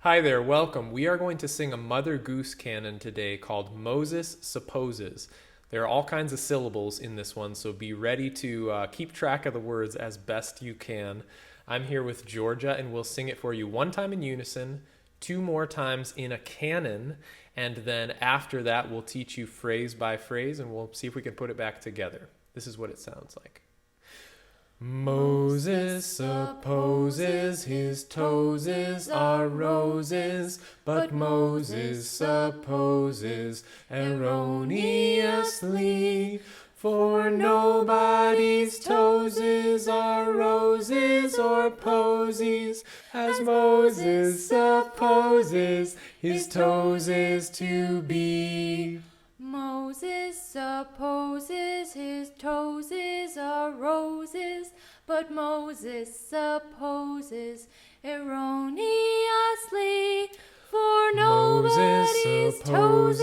Hi there, welcome. We are going to sing a Mother Goose canon today called Moses Supposes. There are all kinds of syllables in this one, so be ready to keep track of the words as best you can. I'm here with Georgia, and we'll sing it for you one time in unison, two more times in a canon, and then after that, we'll teach you phrase by phrase, and we'll see if we can put it back together. This is what it sounds like. Moses supposes his toes are roses, but Moses supposes erroneously. For nobody's toes are roses or posies, as Moses supposes his toes to be. Moses supposes his toes are roses, but Moses supposes erroneously. For nobody's toes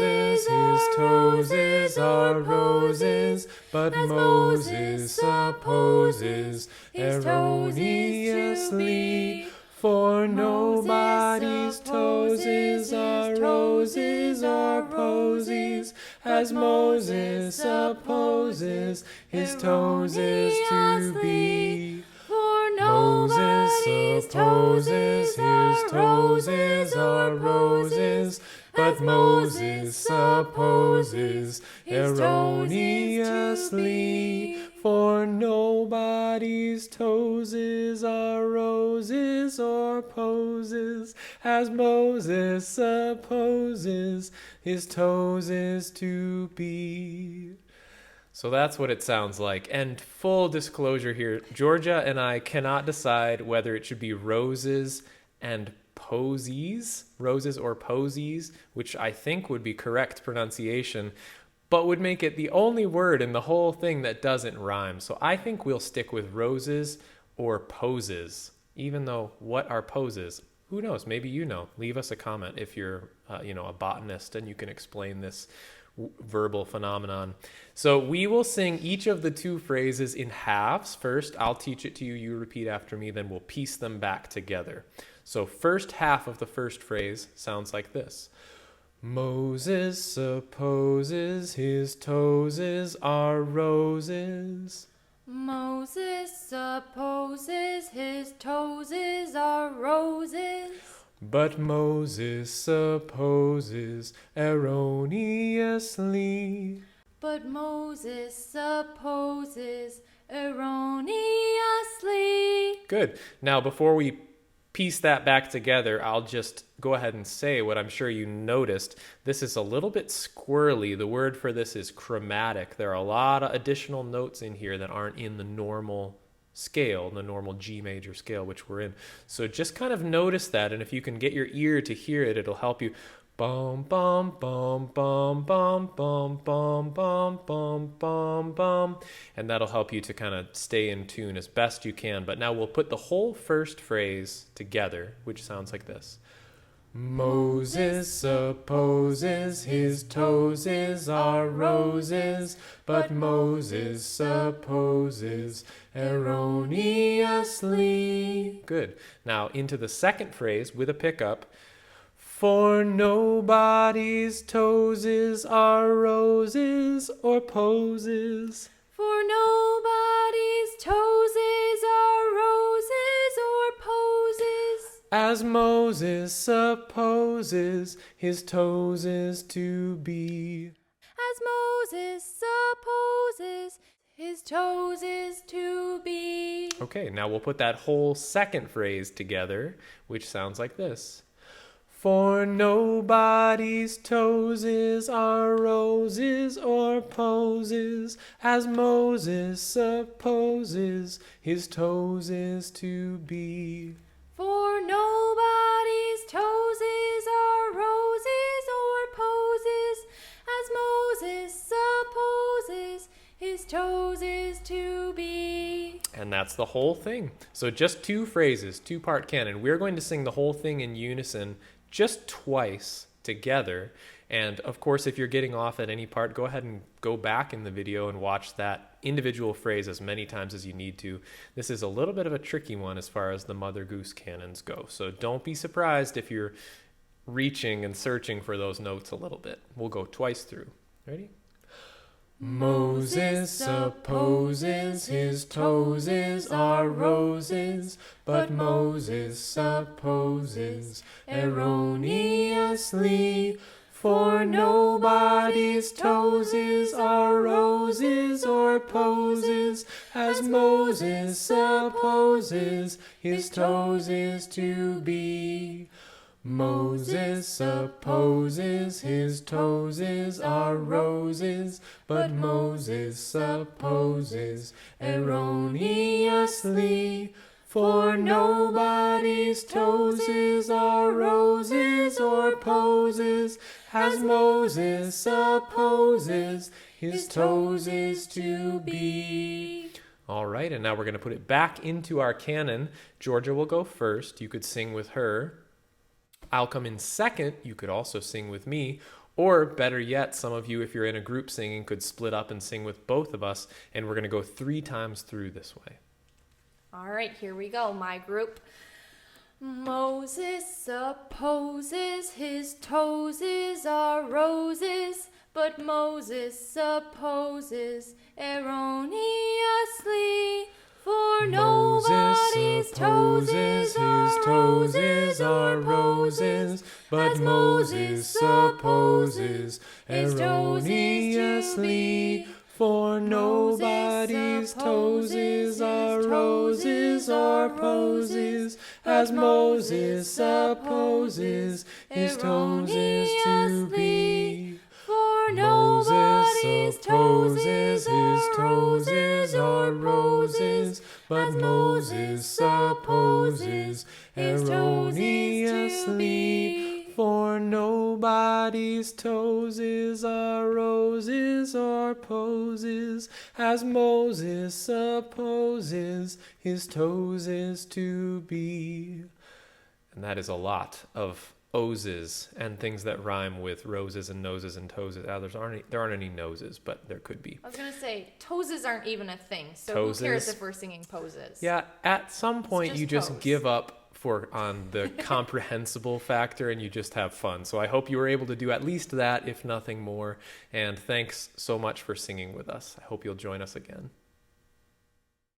are roses, but Moses supposes erroneously. For nobody's toes are roses or posies, as Moses supposes his toes to be. For Moses supposes his toes are roses, but Moses supposes erroneously. For nobody's toes are roses or posies, as Moses supposes his toes to be. So that's what it sounds like. And full disclosure here, Georgia and I cannot decide whether it should be roses and posies, roses or posies, which I think would be correct pronunciation, but would make it the only word in the whole thing that doesn't rhyme. So I think we'll stick with roses or poses, even though what are poses? Who knows? Maybe you know. Leave us a comment if you're, a botanist and you can explain this verbal phenomenon. So we will sing each of the two phrases in halves. First, I'll teach it to you, you repeat after me, then we'll piece them back together. So first half of the first phrase sounds like this. Moses supposes his toes are roses. Moses supposes his toes are roses, But Moses supposes erroneously. but Moses supposes erroneously. Good. Now, before we piece that back together, I'll just go ahead and say what I'm sure you noticed. This is a little bit squirrely. The word for this is chromatic. There are a lot of additional notes in here that aren't in the normal scale, the normal G major scale, which we're in. So just kind of notice that, and if you can get your ear to hear it, it'll help you. Bum, bum, bum, bum, bum, bum, bum, bum, bum, bum, bum. And that'll help you to kind of stay in tune as best you can. But now we'll put the whole first phrase together, which sounds like this. Moses supposes his toes are roses, but Moses supposes erroneously. Good. Now into the second phrase with a pickup. For nobody's toes are roses or poses. For nobody's toes are roses or poses, As Moses supposes his toes to be. as Moses supposes his toes to be. Okay, now we'll put that whole second phrase together, which sounds like this. For nobody's toes are roses or poses, as Moses supposes his toes to be. For nobody's toes are roses or poses, as Moses supposes his toes to be. And that's the whole thing. So just two phrases, two-part canon. We're going to sing the whole thing in unison just twice together. And of course, if you're getting off at any part, go ahead and go back in the video and watch that individual phrase as many times as you need to. This is a little bit of a tricky one as far as the Mother Goose canons go. So don't be surprised if you're reaching and searching for those notes a little bit. We'll go twice through. Ready? Moses supposes his toes are roses, but Moses supposes erroneously, for nobody's toes are roses or poses, as Moses supposes his toes to be. Moses supposes his toes are roses, but Moses supposes erroneously, for nobody's toes are roses or poses, as Moses supposes his toes to be. All right, and now we're going to put it back into our canon. Georgia will go first. You could sing with her. I'll come in second. You could also sing with me. Or better yet, some of you, if you're in a group singing, could split up and sing with both of us. And we're going to go 3 times through this way. All right, here we go, my group. Moses supposes his toes are roses, but Moses supposes erroneously, for nobody's toes are roses, but Moses supposes erroneously, for nobody's toes are roses or poses, as Moses supposes his toes to be. For nobody's toes are roses, but Moses supposes erroneously. For nobody's toes are roses or poses, as Moses supposes his toes to be. And that is a lot of oses and things that rhyme with roses and noses and toes. There aren't any noses, but there could be. I was going to say, toeses aren't even a thing, so Toeses. Who cares if we're singing poses? Yeah, at some point you just toes. give up on the comprehensible factor and you just have fun. So I hope you were able to do at least that, if nothing more. And thanks so much for singing with us. I hope you'll join us again.